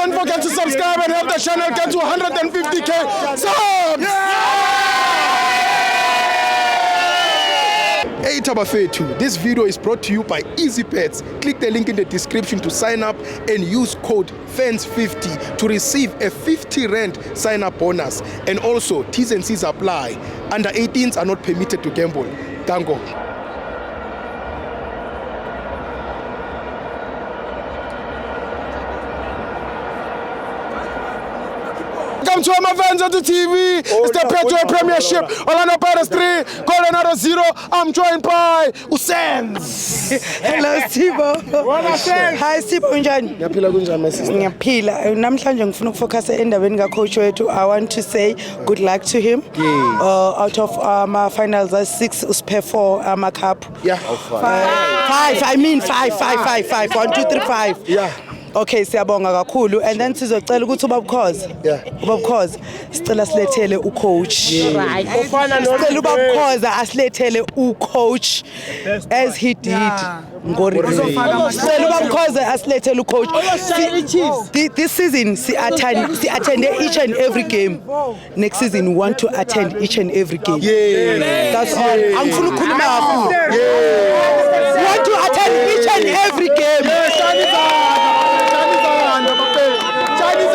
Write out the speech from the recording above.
don't forget to subscribe and help the channel get to 150k subs. Hey Tabafetu, this video is brought to you by EasyPets. Click the link in the description to sign up and use code FANS50 to receive a 50 Rand sign up bonus. And also, T's and C's apply. Under 18s are not permitted to gamble. Tango. Welcome to my fans on the TV. It's the Petro Premiership. Orlando Pirates 3, Coronado 0. I'm joined by Usens. Hello Sibo. Hi Sibo, unjani? Ngiyaphila kunjani my sister? Ngiyaphila. Namhlanje ngifuna ukufocus endabeni kacoach wethu. I want to say good luck to him. Out of my finals 6 usiphe 4 my cup. Yeah. 5. I mean 5. 1 2 3 5. Yeah. Okay, siyabonga kakhulu and then sizocela ukuthi ubabukhoze. Ubabukhoze sicela silethele ucoach. Right. Sicela ubabukhoze asilethele ucoach as he did. Ngori. Sicela ubabukhoze asilethele ucoach. This season si attend each and every game. Next season we want to attend each and every game. Yeah. That's all. Angifuna ukukhuluma kakhulu. We want to attend each and every game. Chinese